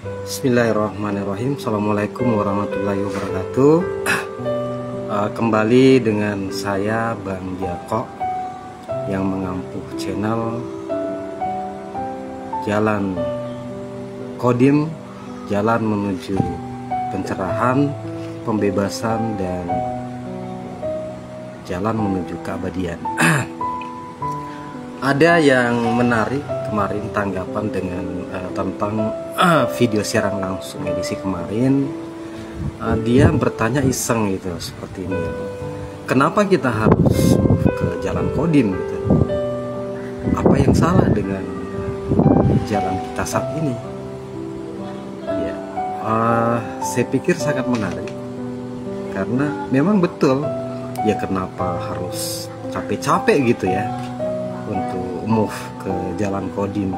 Bismillahirrahmanirrahim. Assalamualaikum warahmatullahi wabarakatuh. Kembali dengan saya Bang Jako yang mengampuh channel Jalan Qadim, jalan menuju pencerahan, pembebasan, dan jalan menuju keabadian. Ada yang menarik kemarin tanggapan dengan tentang video siaran langsung edisi kemarin. Dia bertanya iseng gitu seperti ini, kenapa kita harus ke Jalan Qadim gitu? Apa yang salah dengan jalan kita saat ini? Ya, saya pikir sangat menarik karena memang betul ya, kenapa harus capek-capek gitu ya untuk move ke Jalan Qadim,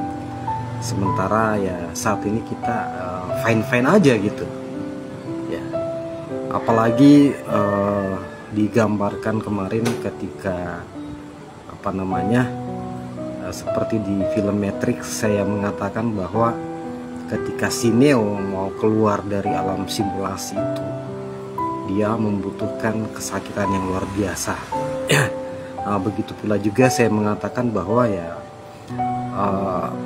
sementara ya saat ini kita fine-fine aja gitu ya. Apalagi digambarkan kemarin ketika seperti di film Matrix, saya mengatakan bahwa ketika si Neo mau keluar dari alam simulasi itu, dia membutuhkan kesakitan yang luar biasa. Begitu pula juga saya mengatakan bahwa ya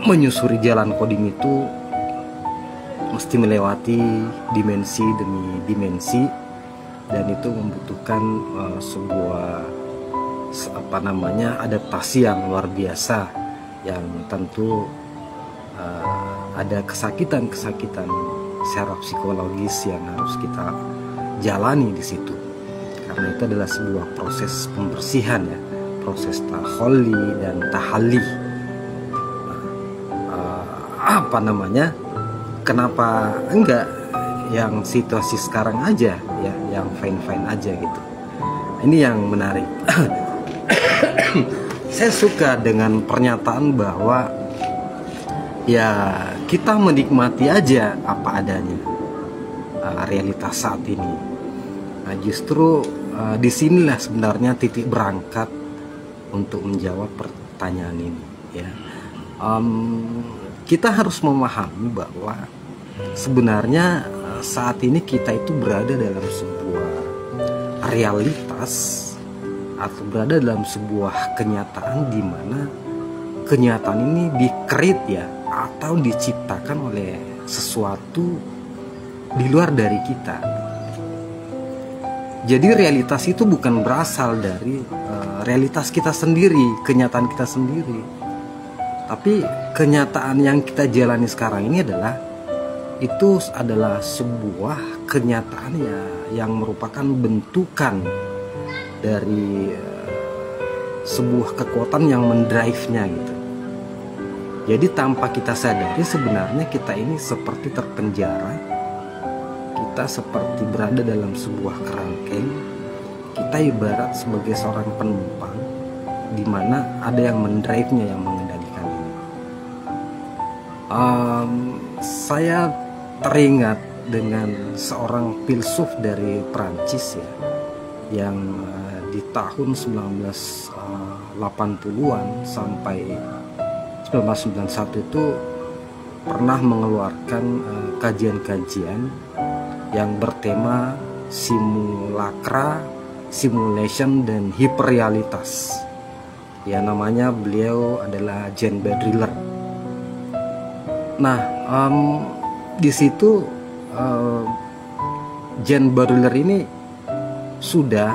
menyusuri Jalan Qadim itu mesti melewati dimensi demi dimensi, dan itu membutuhkan sebuah adaptasi yang luar biasa, yang tentu ada kesakitan-kesakitan secara psikologis yang harus kita jalani di situ. Karena itu adalah sebuah proses pembersihan ya, proses taholli dan tahalli. Kenapa enggak yang situasi sekarang aja ya, yang fine-fine aja gitu. Ini yang menarik. Saya suka dengan pernyataan bahwa ya kita menikmati aja apa adanya realitas saat ini. Nah, justru disinilah sebenarnya titik berangkat untuk menjawab pertanyaan ini ya. Kita harus memahami bahwa sebenarnya saat ini kita itu berada dalam sebuah realitas atau berada dalam sebuah kenyataan di mana kenyataan ini di-create ya, atau diciptakan oleh sesuatu di luar dari kita. Jadi realitas itu bukan berasal dari realitas kita sendiri, kenyataan kita sendiri. Tapi kenyataan yang kita jalani sekarang ini adalah sebuah kenyataan ya, yang merupakan bentukan dari sebuah kekuatan yang mendrive-nya gitu. Jadi tanpa kita sadari sebenarnya kita ini seperti terpenjara. Kita seperti berada dalam sebuah kerangkeng. Kita ibarat sebagai seorang penumpang di mana ada yang mendrive-nya, yang mengendalikan ini. Saya teringat dengan seorang filsuf dari Prancis ya, yang di tahun 1980-an sampai 1991 itu pernah mengeluarkan kajian-kajian yang bertema simulakra, simulation, dan hiperrealitas. Ya, namanya beliau adalah Jean Baudrillard. Nah, di situ Jean Baudrillard ini sudah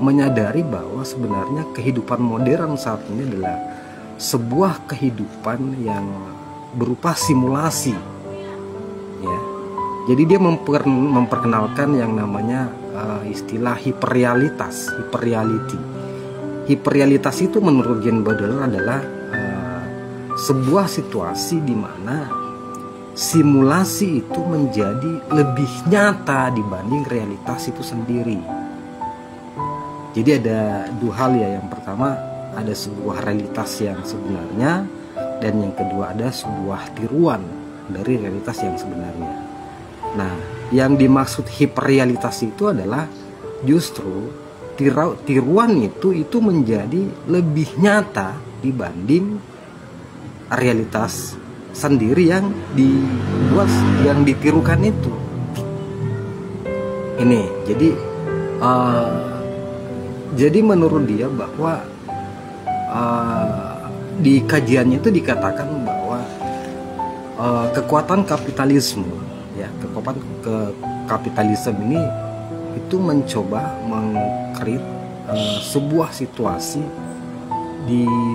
menyadari bahwa sebenarnya kehidupan modern saat ini adalah sebuah kehidupan yang berupa simulasi ya. Jadi dia memperkenalkan yang namanya istilah hiperrealitas, hyperreality. Hiperrealitas itu menurut Jean Baudrillard adalah sebuah situasi di mana simulasi itu menjadi lebih nyata dibanding realitas itu sendiri. Jadi ada dua hal ya. Yang pertama, ada sebuah realitas yang sebenarnya, dan yang kedua ada sebuah tiruan dari realitas yang sebenarnya. Nah, yang dimaksud hiperrealitas itu adalah justru tiruan itu menjadi lebih nyata dibanding realitas sendiri yang dibuat, yang ditirukan itu. Ini jadi menurut dia bahwa di kajiannya itu dikatakan bahwa kekuatan kapitalisme, ya, kekuatan kapitalisme ini itu mencoba mengkreat sebuah situasi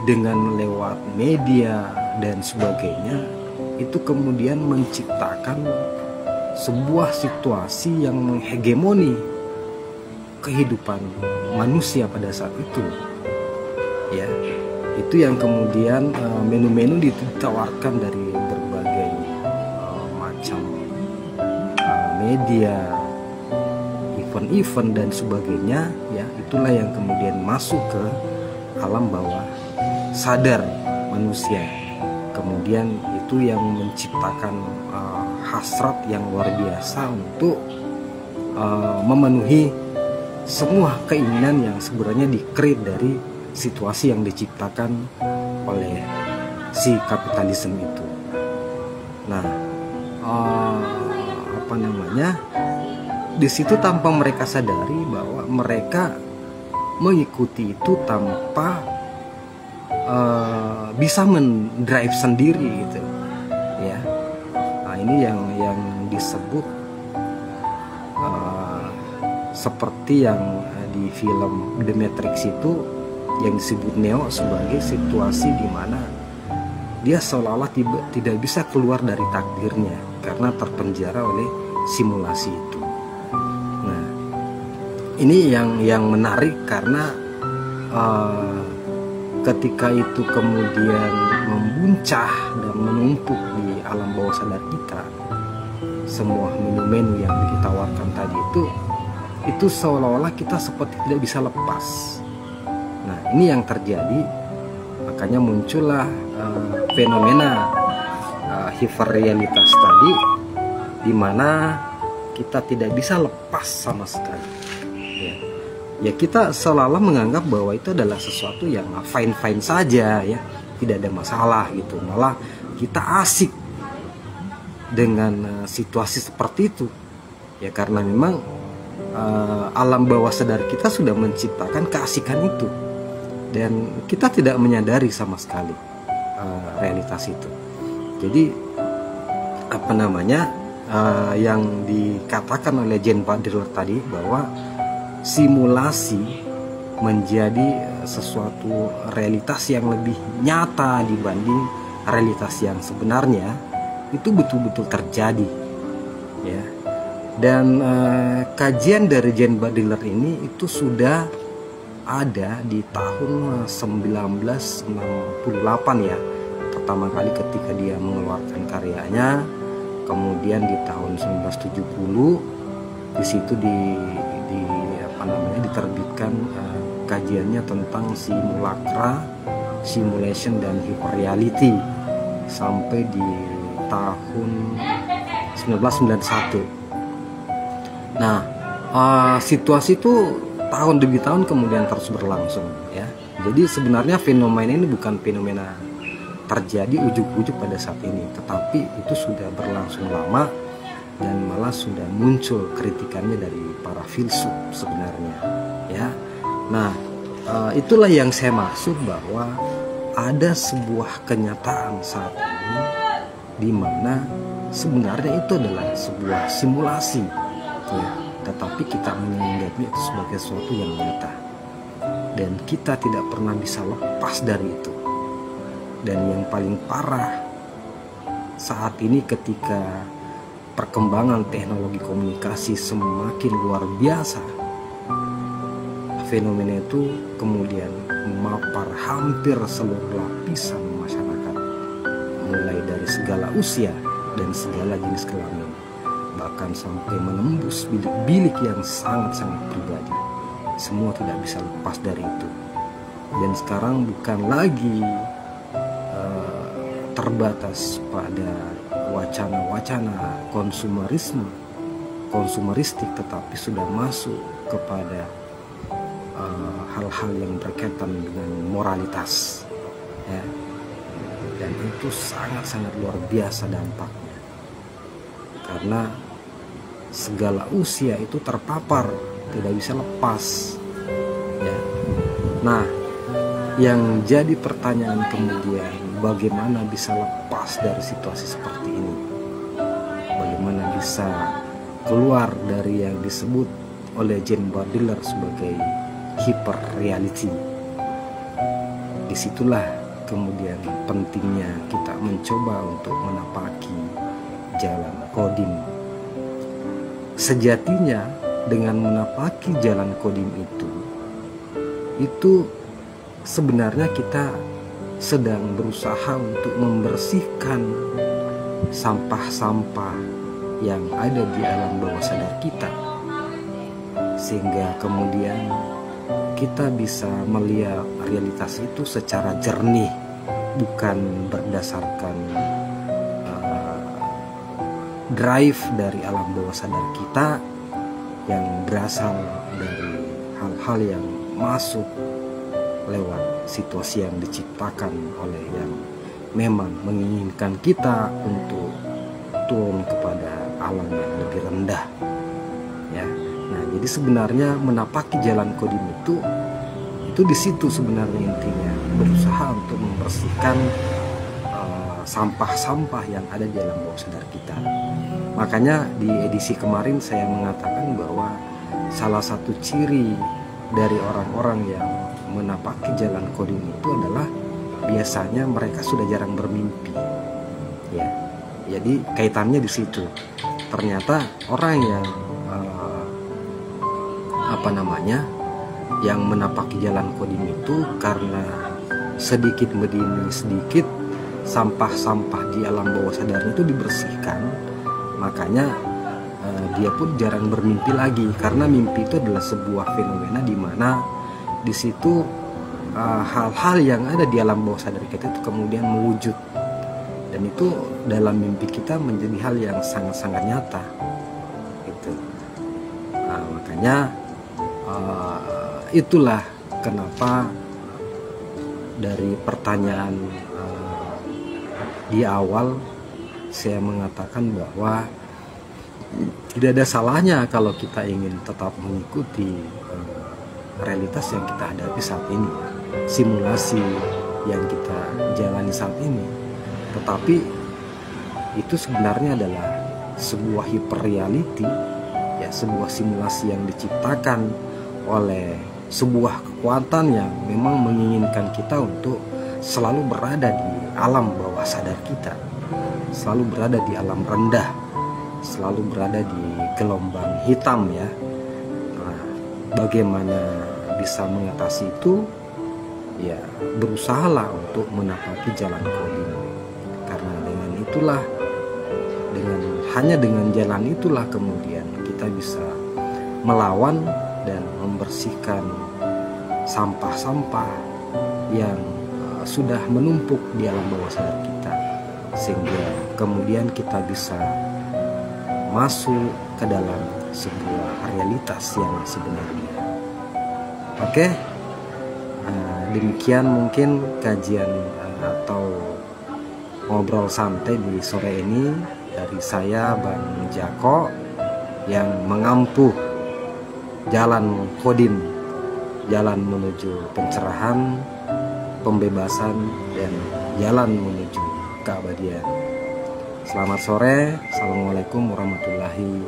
dengan lewat media dan sebagainya, itu kemudian menciptakan sebuah situasi yang menghegemoni kehidupan manusia pada saat itu, ya. Itu yang kemudian menu-menu ditawarkan dari berbagai macam media, event-event dan sebagainya, ya. Itulah yang kemudian masuk ke alam bawah sadar manusia. Kemudian itu yang menciptakan hasrat yang luar biasa untuk memenuhi semua keinginan yang sebenarnya di-create dari situasi yang diciptakan oleh si kapitalisme itu. Nah, di situ tanpa mereka sadari bahwa mereka mengikuti itu tanpa bisa mendrive sendiri gitu, ya. Nah, ini yang disebut seperti yang di film The Matrix itu, yang disebut Neo sebagai situasi di mana dia seolah-olah tidak bisa keluar dari takdirnya karena terpenjara oleh simulasi itu. Nah, ini yang menarik karena ketika itu kemudian membuncah dan menumpuk di alam bawah sadar kita, semua menu-menu yang ditawarkan tadi itu seolah-olah kita seperti tidak bisa lepas. Nah, ini yang terjadi, makanya muncullah fenomena hiperrealitas tadi, di mana kita tidak bisa lepas sama sekali. Ya, kita seolah-olah menganggap bahwa itu adalah sesuatu yang fine-fine saja, ya, tidak ada masalah gitu. Malah kita asik dengan situasi seperti itu, ya, karena memang alam bawah sadar kita sudah menciptakan keasikan itu, dan kita tidak menyadari sama sekali realitas itu. Jadi yang dikatakan oleh Jane Butler tadi, bahwa simulasi menjadi sesuatu realitas yang lebih nyata dibanding realitas yang sebenarnya, itu betul-betul terjadi, ya. Dan kajian dari Jane Butler ini itu sudah ada di tahun 1968, ya, pertama kali ketika dia mengeluarkan karyanya. Kemudian di tahun 1970 di situ diterbitkan kajiannya tentang simulacra, simulation dan hyperreality sampai di tahun 1991. Nah, situasi itu tahun demi tahun kemudian terus berlangsung, ya. Jadi sebenarnya fenomena ini bukan fenomena terjadi ujuk-ujuk pada saat ini, tetapi itu sudah berlangsung lama dan malah sudah muncul kritikannya dari para filsuf sebenarnya, ya. Nah, itulah yang saya maksud bahwa ada sebuah kenyataan saat ini di mana sebenarnya itu adalah sebuah simulasi, ya, tetapi kita menganggapnya itu sebagai sesuatu yang nyata, dan kita tidak pernah bisa lepas dari itu. Dan yang paling parah saat ini, ketika perkembangan teknologi komunikasi semakin luar biasa, fenomena itu kemudian memapar hampir seluruh lapisan masyarakat, mulai dari segala usia dan segala jenis kelamin, bahkan sampai menembus bilik-bilik yang sangat-sangat pribadi. Semua tidak bisa lepas dari itu. Dan sekarang bukan lagi terbatas pada wacana-wacana konsumeristik, tetapi sudah masuk kepada hal-hal yang berkaitan dengan moralitas, ya. Dan dan itu sangat-sangat luar biasa dampaknya, karena segala usia itu terpapar, tidak bisa lepas ya. Nah, yang jadi pertanyaan kemudian, bagaimana bisa lepas dari situasi seperti ini? Bagaimana bisa keluar dari yang disebut oleh Jane Bardiller sebagai hyper reality? Disitulah kemudian pentingnya kita mencoba untuk menapaki jalan kodim. Sejatinya dengan menapaki jalan kodim itu sebenarnya kita sedang berusaha untuk membersihkan sampah-sampah yang ada di alam bawah sadar kita, sehingga kemudian kita bisa melihat realitas itu secara jernih, bukan berdasarkan drive dari alam bawah sadar kita yang berasal dari hal-hal yang masuk lewat situasi yang diciptakan oleh yang memang menginginkan kita untuk turun kepada alam yang lebih rendah ya. Nah, jadi sebenarnya menapaki jalan kodim itu di situ sebenarnya intinya, berusaha untuk membersihkan sampah-sampah yang ada di alam bawah sadar kita. Makanya di edisi kemarin saya mengatakan bahwa salah satu ciri dari orang-orang yang menapaki jalan kodim itu adalah biasanya mereka sudah jarang bermimpi ya. Jadi kaitannya di situ. Ternyata orang yang yang menapaki jalan kodim itu karena sedikit demi sedikit sampah-sampah di alam bawah sadarnya itu dibersihkan, makanya dia pun jarang bermimpi lagi, karena mimpi itu adalah sebuah fenomena di mana di situ hal-hal yang ada di alam bawah sadar kita itu kemudian mewujud, dan itu dalam mimpi kita menjadi hal yang sangat-sangat nyata gitu. Nah, makanya itulah kenapa dari pertanyaan di awal saya mengatakan bahwa tidak ada salahnya kalau kita ingin tetap mengikuti realitas yang kita hadapi saat ini, simulasi yang kita jalani saat ini. Tetapi itu sebenarnya adalah sebuah hyperreality ya, sebuah simulasi yang diciptakan oleh sebuah kekuatan yang memang menginginkan kita untuk selalu berada di alam bawah sadar kita, selalu berada di alam rendah, selalu berada di gelombang hitam ya. Nah, bagaimana bisa mengatasi itu? Ya, berusahalah untuk menapaki jalan kodim. Karena dengan itulah, hanya dengan jalan itulah kemudian kita bisa melawan dan membersihkan sampah-sampah yang sudah menumpuk di alam bawah sadar kita, sehingga kemudian kita bisa masuk ke dalam sebuah realitas yang sebenarnya. Oke, demikian mungkin kajian atau ngobrol santai di sore ini dari saya, Bang Jako, yang mengampuh jalan kodim, jalan menuju pencerahan, pembebasan, dan jalan menuju keabadian. Selamat sore, assalamualaikum warahmatullahi